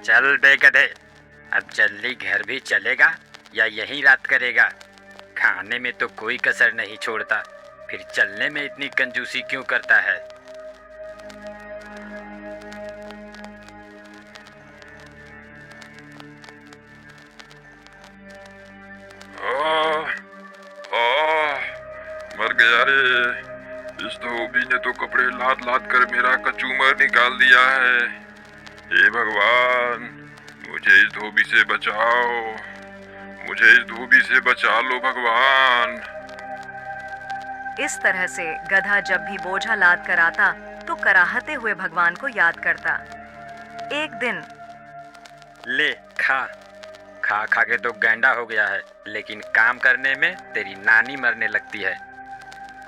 चल बे गधे, अब जल्दी घर भी चलेगा या यहीं रात करेगा? खाने में तो कोई कसर नहीं छोड़ता, फिर चलने में इतनी कंजूसी क्यों करता है? आह, आह, मर गया रे। इस धोबी ने तो कपड़े लाद लाद कर मेरा कचूमर निकाल दिया है। हे भगवान, मुझे इस धोबी से बचाओ। मुझे इस धोबी से बचा लो भगवान। इस तरह से गधा जब भी बोझा लाद कर आता तो कराहते हुए भगवान को याद करता। एक दिन ले खा खा खा के तो गैंडा हो गया है, लेकिन काम करने में तेरी नानी मरने लगती है।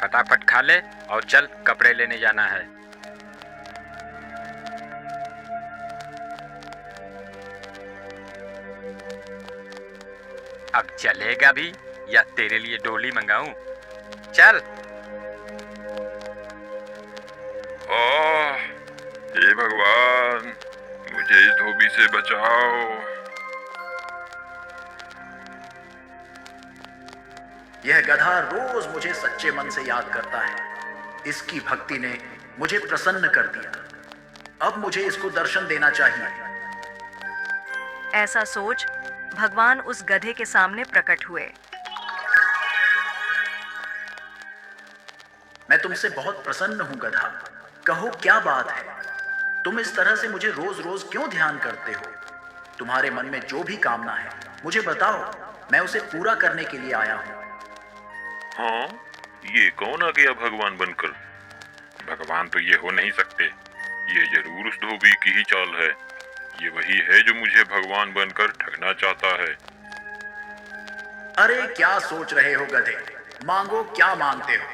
फटाफट खा ले और चल, कपड़े लेने जाना है। अब चलेगा भी या तेरे लिए डोली मंगाऊं? चल। आह, हे भगवान, मुझे इस धोबी से बचाओ। यह गधा रोज मुझे सच्चे मन से याद करता है। इसकी भक्ति ने मुझे प्रसन्न कर दिया। अब मुझे इसको दर्शन देना चाहिए। ऐसा सोच भगवान उस गधे के सामने प्रकट हुए। मैं तुमसे बहुत प्रसन्न हूं गधा। कहो क्या बात है? तुम इस तरह से मुझे रोज रोज क्यों ध्यान करते हो? तुम्हारे मन में जो भी कामना है मुझे बताओ, मैं उसे पूरा करने के लिए आया हूं। हाँ, ये कौन आ गया भगवान बनकर? भगवान तो ये हो नहीं सकते। ये जरूर उस धोबी की ही चाल है। ये वही है जो मुझे भगवान बनकर ठगना चाहता है। अरे क्या सोच रहे हो गधे? मांगो, क्या मांगते हो?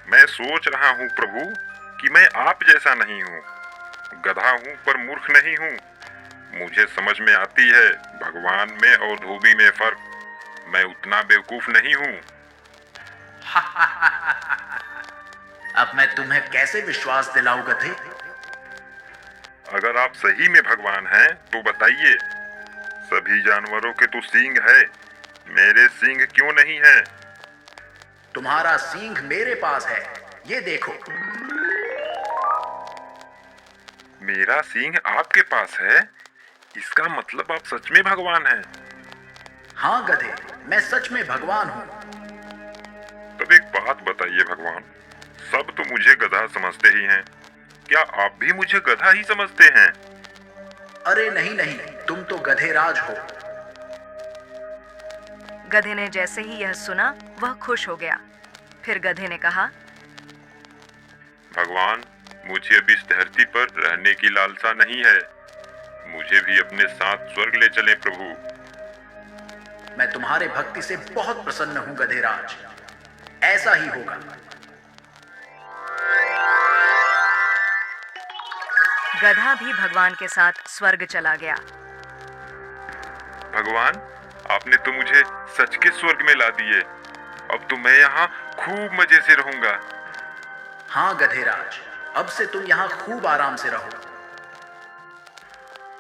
मैं सोच रहा हूँ प्रभु कि मैं आप जैसा नहीं हूँ। गधा हूँ पर मूर्ख नहीं हूँ। मुझे समझ में आती है भगवान में और धोबी में फर्क। मैं उतना बेवकूफ नहीं हूँ। अब मैं तुम्हें कैसे विश्वास दिलाऊं गधे? अगर आप सही में भगवान हैं तो बताइए। सभी जानवरों के तो सींग है, मेरे सींग क्यों नहीं है? तुम्हारा सींग मेरे पास है, ये देखो। मेरा सींग आपके पास है? इसका मतलब आप सच में भगवान हैं। हाँ गधे, मैं सच में भगवान हूँ। तब एक बात बताइए भगवान, सब तो मुझे गधा समझते ही हैं। क्या आप भी मुझे गधा ही समझते हैं? अरे नहीं नहीं, तुम तो गधेराज हो। गधे ने जैसे ही यह सुना वह खुश हो गया। फिर गधे ने कहा, भगवान, मुझे अब इस धरती पर रहने की लालसा नहीं है। मुझे भी अपने साथ स्वर्ग ले चलें प्रभु। मैं तुम्हारे भक्ति से बहुत प्रसन्न हूँ गधेराज। ऐसा ही होगा। गधा भी भगवान के साथ स्वर्ग चला गया। भगवान, आपने तो मुझे सच के स्वर्ग में ला दिए। अब तो मैं यहाँ खूब मजे से रहूंगा। हाँ गधेराज, अब से तुम यहाँ खूब आराम से रहो।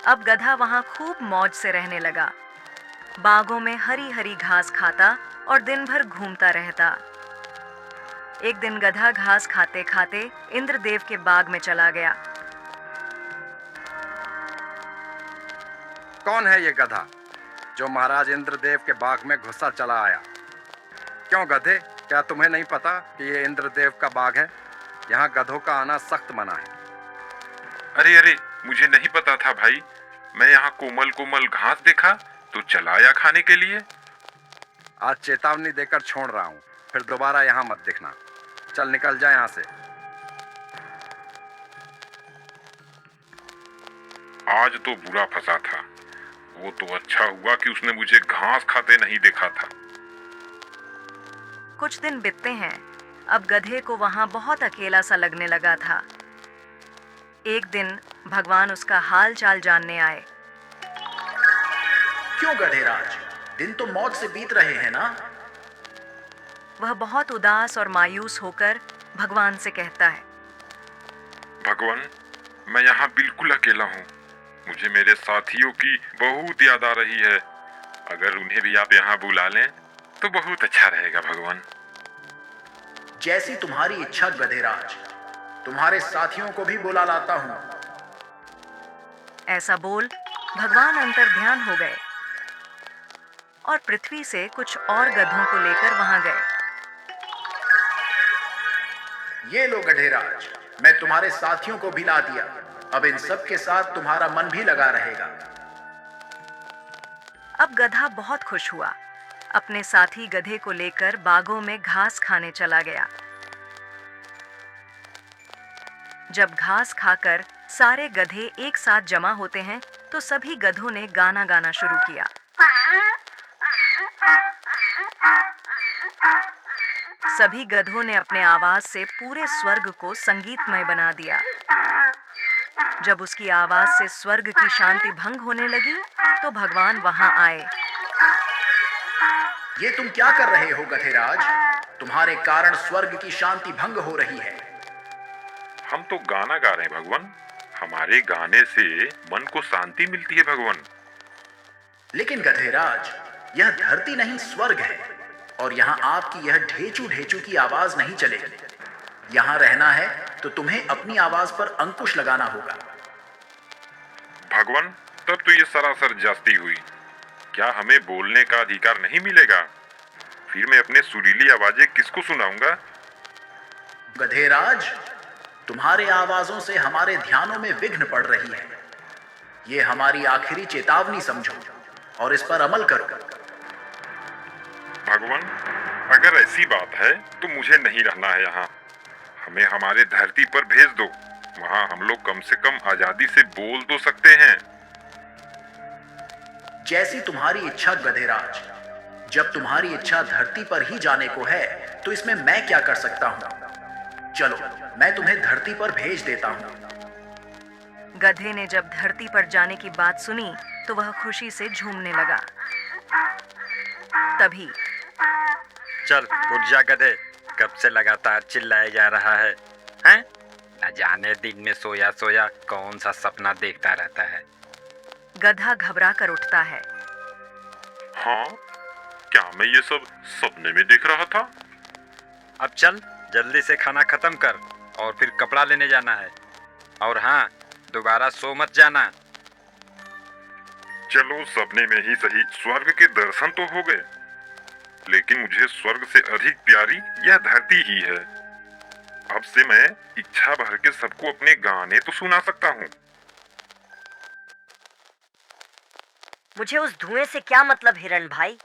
अब गधा वहां खूब मौज से रहने लगा। बागों में हरी हरी घास खाता और दिन भर घूमता रहता। एक दिन गधा घास खाते खाते इंद्रदेव के बाग में चला गया। कौन है ये गधा जो महाराज इंद्रदेव के बाग में घुसा चला आया? क्यों गधे, क्या तुम्हें नहीं पता कि ये इंद्रदेव का बाग है? यहाँ गधों का आना सख्त मना है। अरे अरे, मुझे नहीं पता था भाई। मैं यहाँ कोमल कोमल घास देखा तो चला आया खाने के लिए। आज चेतावनी देकर छोड़ रहा हूँ, फिर दोबारा यहाँ मत दिखना। चल निकल जा यहाँ से। आज तो बुरा फंसा था। वो तो अच्छा हुआ कि उसने मुझे घास खाते नहीं देखा था। कुछ दिन बीतते हैं। अब गधे को वहां बहुत अकेला सा लगने लगा था। एक दिन भगवान उसका हाल चाल जानने आए। क्यों गधेराज, दिन तो मौज से बीत रहे हैं ना? वह बहुत उदास और मायूस होकर भगवान से कहता है, भगवान, मैं यहाँ बिल्कुल अकेला हूँ। मुझे मेरे साथियों की बहुत याद आ रही है। अगर उन्हें भी आप यहाँ बुला लें तो बहुत अच्छा रहेगा भगवान। जैसी तुम्हारी इच्छा गधेराज, तुम्हारे साथियों को भी बुला लाता हूं। ऐसा बोल भगवान अंतर ध्यान हो गए और पृथ्वी से कुछ और गधों को लेकर वहां गए। ये लो गधेराज, मैं तुम्हारे साथियों को भी ला दिया। अब इन सब के साथ तुम्हारा मन भी लगा रहेगा। अब गधा बहुत खुश हुआ। अपने साथी गधे को लेकर बागों में घास खाने चला गया। जब घास खाकर सारे गधे एक साथ जमा होते हैं तो सभी गधों ने गाना गाना शुरू किया। सभी गधों ने अपने आवाज से पूरे स्वर्ग को संगीतमय बना दिया। जब उसकी आवाज से स्वर्ग की शांति भंग होने लगी तो भगवान वहां आए। ये तुम क्या कर रहे हो गधेराज? तुम्हारे कारण स्वर्ग की शांति भंग हो रही है। हम तो गाना गा रहे हैं भगवान। हमारे गाने से मन को शांति मिलती है भगवान। लेकिन गधेराज, यह धरती नहीं स्वर्ग है और यहाँ आपकी यह ढेचू ढेचू की आवाज नहीं चलेगी। यहाँ रहना है तो तुम्हें अपनी आवाज पर अंकुश लगाना होगा। भगवान, तब तो ये सरासर जास्ती हुई। क्या हमें बोलने का अधिकार नहीं मिलेगा? फिर मैं अपने सुरीली आवाजें किसको सुनाऊंगा? गधेराज, तुम्हारे आवाजों से हमारे ध्यानों में विघ्न पड़ रही है। ये हमारी आखिरी चेतावनी समझो और इस पर अमल करो। भगवान, अगर ऐसी बात है तो मुझे नहीं रहना है यहाँ। हमें हमारे धरती पर भेज दो। वहाँ हम लोग कम से कम आजादी से बोल तो सकते हैं। जैसी तुम्हारी इच्छा गधेराज। जब तुम्हारी इच्छा धरती पर ही जाने को है तो इसमें मैं क्या कर सकता हूँ? चलो, मैं तुम्हें धरती पर भेज देता हूँ। गधे ने जब धरती पर जाने की बात सुनी तो वह खुशी से झूमने लगा। तभी चल उठ जा गधे, कब से लगातार चिल्लाया जा रहा है, हैं? न जाने दिन में सोया सोया कौन सा सपना देखता रहता है। गधा घबरा कर उठता है। हाँ, क्या मैं ये सब सपने में देख रहा था? अब चल जल्दी से खाना खत्म कर और फिर कपड़ा लेने जाना है। और हाँ, दोबारा सो मत जाना। चलो, सपने में ही सही स्वर्ग के दर्शन तो हो गए, लेकिन मुझे स्वर्ग से अधिक प्यारी यह धरती ही है। अब से मैं इच्छा भर के सबको अपने गाने तो सुना सकता हूँ। मुझे उस धुएं से क्या मतलब हिरण भाई?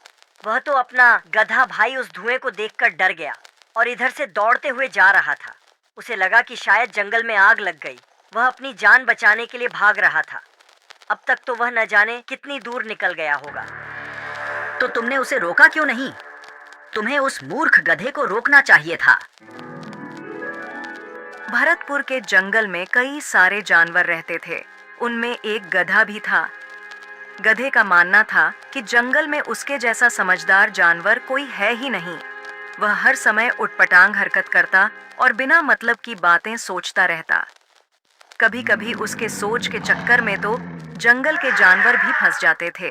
वह तो अपना गधा भाई उस धुएं को देखकर डर गया और इधर से दौड़ते हुए जा रहा था। उसे लगा कि शायद जंगल में आग लग गई। वह अपनी जान बचाने के लिए भाग रहा था। अब तक तो वह न जाने कितनी दूर निकल गया होगा। तो तुमने उसे रोका क्यों नहीं? तुम्हें उस मूर्ख गधे को रोकना चाहिए था। भरतपुर के जंगल में कई सारे जानवर रहते थे। उनमें एक गधा भी था। गधे का मानना था कि जंगल में उसके जैसा समझदार जानवर कोई है ही नहीं। वह हर समय उटपटांग हरकत करता और बिना मतलब की बातें सोचता रहता। कभी कभी उसके सोच के चक्कर में तो जंगल के जानवर भी फंस जाते थे।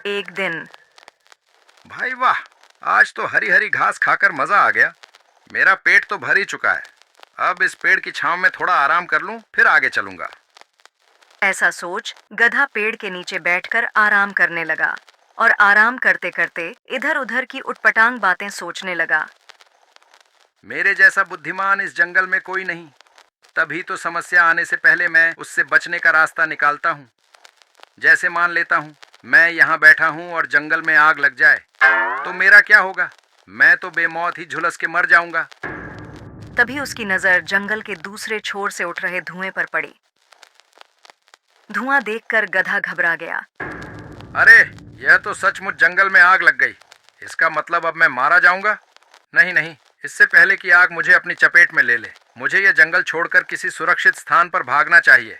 एक दिन, भाई वाह, आज तो हरी हरी घास खाकर मजा आ गया। मेरा पेट तो भर ही चुका है। अब इस पेड़ की छांव में थोड़ा आराम कर लूं, फिर आगे चलूंगा। ऐसा सोच गधा पेड़ के नीचे बैठकर आराम करने लगा और आराम करते करते इधर उधर की उटपटांग बातें सोचने लगा। मेरे जैसा बुद्धिमान इस जंगल में कोई नहीं। तभी तो समस्या आने से पहले मैं उससे बचने का रास्ता निकालता हूँ। जैसे मान लेता हूँ मैं यहाँ बैठा हूँ और जंगल में आग लग जाए तो मेरा क्या होगा? मैं तो बेमौत ही झुलस के मर जाऊंगा। तभी उसकी नजर जंगल के दूसरे छोर से उठ रहे धुएं पर पड़ी। धुआं देखकर गधा घबरा गया। अरे, यह तो सचमुच जंगल में आग लग गई। इसका मतलब अब मैं मारा जाऊंगा? नहीं नहीं, इससे पहले कि आग मुझे अपनी चपेट में ले ले, मुझे यह जंगल छोड़कर किसी सुरक्षित स्थान पर भागना चाहिए।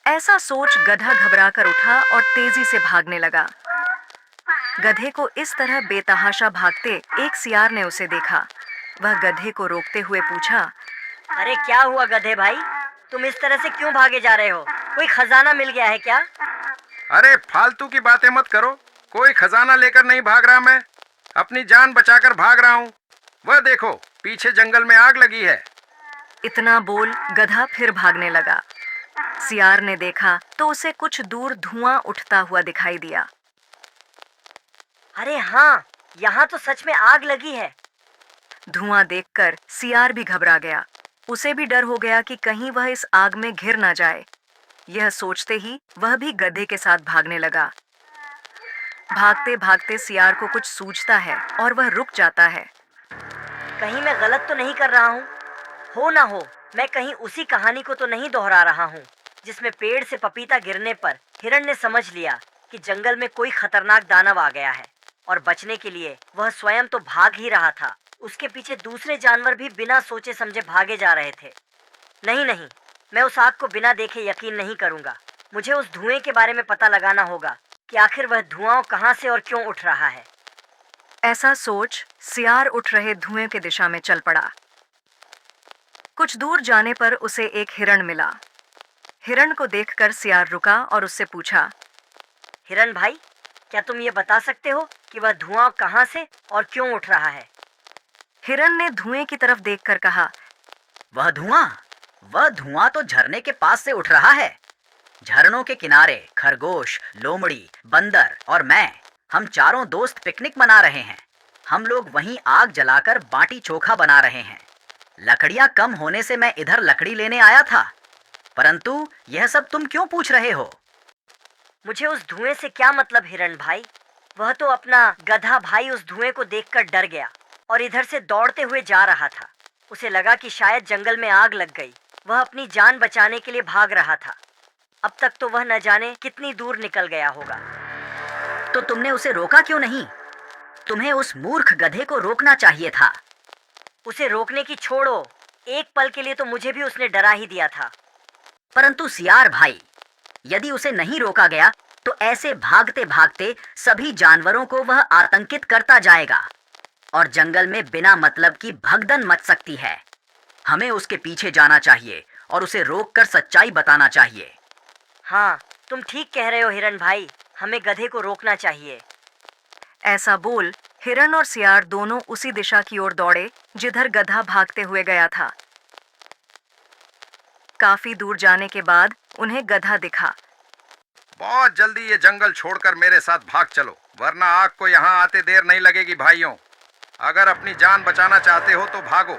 ऐसा सोच गधा घबराकर उठा और तेजी से भागने लगा। गधे को इस तरह बेतहाशा भागते एक सियार ने उसे देखा। वह गधे को रोकते हुए पूछा, अरे क्या हुआ गधे भाई? तुम इस तरह से क्यों भागे जा रहे हो? कोई खजाना मिल गया है क्या? अरे फालतू की बातें मत करो। कोई खजाना लेकर नहीं भाग रहा मैं, अपनी जान बचाकर भाग रहा हूँ। वह देखो, पीछे जंगल में आग लगी है। इतना बोल गधा फिर भागने लगा। सियार ने देखा तो उसे कुछ दूर धुआं उठता हुआ दिखाई दिया। अरे हाँ, यहाँ तो सच में आग लगी है। धुआं देखकर सियार भी घबरा गया। उसे भी डर हो गया कि कहीं वह इस आग में घिर ना जाए। यह सोचते ही वह भी गधे के साथ भागने लगा। भागते भागते सियार को कुछ सूझता है और वह रुक जाता है। कहीं मैं गलत तो नहीं कर रहा हूँ? हो ना हो, मैं कहीं उसी कहानी को तो नहीं दोहरा रहा हूँ जिसमें पेड़ से पपीता गिरने पर हिरण ने समझ लिया कि जंगल में कोई खतरनाक दानव आ गया है और बचने के लिए वह स्वयं तो भाग ही रहा था, उसके पीछे दूसरे जानवर भी बिना सोचे समझे भागे जा रहे थे। नहीं नहीं, मैं उस आग को बिना देखे यकीन नहीं करूंगा। मुझे उस धुएं के बारे में पता लगाना होगा कि आखिर वह धुआं कहाँ से और क्यों उठ रहा है। ऐसा सोच सियार उठ रहे धुएं की दिशा में चल पड़ा। कुछ दूर जाने पर उसे एक हिरण मिला। हिरण को देखकर सियार रुका और उससे पूछा, हिरण भाई, क्या तुम ये बता सकते हो कि वह धुआं कहाँ से और क्यों उठ रहा है? हिरण ने धुएं की तरफ देखकर कहा, वह धुआं तो झरने के पास से उठ रहा है। झरनों के किनारे खरगोश, लोमड़ी, बंदर और मैं, हम चारों दोस्त पिकनिक मना रहे हैं। हम लोग वहीं आग जलाकर बाटी चोखा बना रहे हैं। लकड़ियां कम होने से मैं इधर लकड़ी लेने आया था, परंतु यह सब तुम क्यों पूछ रहे हो? मुझे उस धुएं से क्या मतलब हिरण भाई? वह तो अपना गधा भाई उस धुएं को देखकर डर गया और इधर से दौड़ते हुए जा रहा था। उसे लगा कि शायद जंगल में आग लग गई। वह अपनी जान बचाने के लिए भाग रहा था। अब तक तो वह न जाने कितनी दूर निकल गया होगा। तो तुमने उसे रोका क्यों नहीं? तुम्हें उस मूर्ख गधे को रोकना चाहिए था। उसे रोकने की छोड़ो, एक पल के लिए तो मुझे भी उसने डरा ही दिया था। परंतु सियार भाई, यदि उसे नहीं रोका गया तो ऐसे भागते भागते सभी जानवरों को वह आतंकित करता जाएगा और जंगल में बिना मतलब की भगदड़ मच सकती है। हमें उसके पीछे जाना चाहिए और उसे रोककर सच्चाई बताना चाहिए। हाँ, तुम ठीक कह रहे हो हिरण भाई, हमें गधे को रोकना चाहिए। ऐसा बोल हिरण और सियार दोनों उसी दिशा की ओर दौड़े जिधर गधा भागते हुए गया था। काफी दूर जाने के बाद उन्हें गधा दिखा। बहुत जल्दी ये जंगल छोड़कर मेरे साथ भाग चलो, वरना आग को यहाँ आते देर नहीं लगेगी भाइयों। अगर अपनी जान बचाना चाहते हो तो भागो।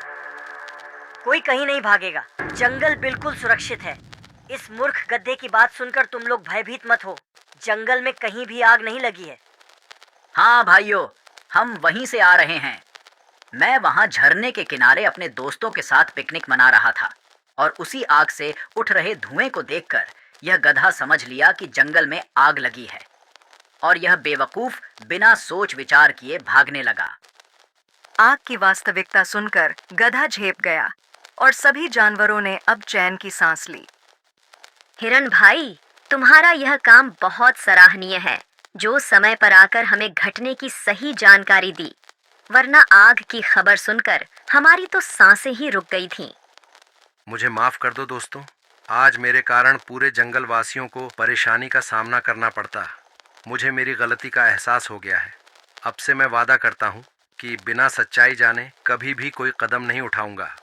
कोई कहीं नहीं भागेगा, जंगल बिल्कुल सुरक्षित है। इस मूर्ख गधे की बात सुनकर तुम लोग भयभीत मत हो। जंगल में कहीं भी आग नहीं लगी है। हाँ भाइयों, हम वहीं से आ रहे हैं। मैं वहां झरने के किनारे अपने दोस्तों के साथ पिकनिक मना रहा था और उसी आग से उठ रहे धुएं को देखकर यह गधा समझ लिया कि जंगल में आग लगी है और यह बेवकूफ बिना सोच विचार किए भागने लगा। आग की वास्तविकता सुनकर गधा झेप गया और सभी जानवरों ने अब चैन की सांस ली। हिरण भाई, तुम्हारा यह काम बहुत सराहनीय है, जो समय पर आकर हमें घटने की सही जानकारी दी, वरना आग की खबर सुनकर हमारी तो सांसें ही रुक गई थीं। मुझे माफ कर दो दोस्तों, आज मेरे कारण पूरे जंगल वासियों को परेशानी का सामना करना पड़ता। मुझे मेरी गलती का एहसास हो गया है। अब से मैं वादा करता हूँ कि बिना सच्चाई जाने कभी भी कोई कदम नहीं उठाऊंगा।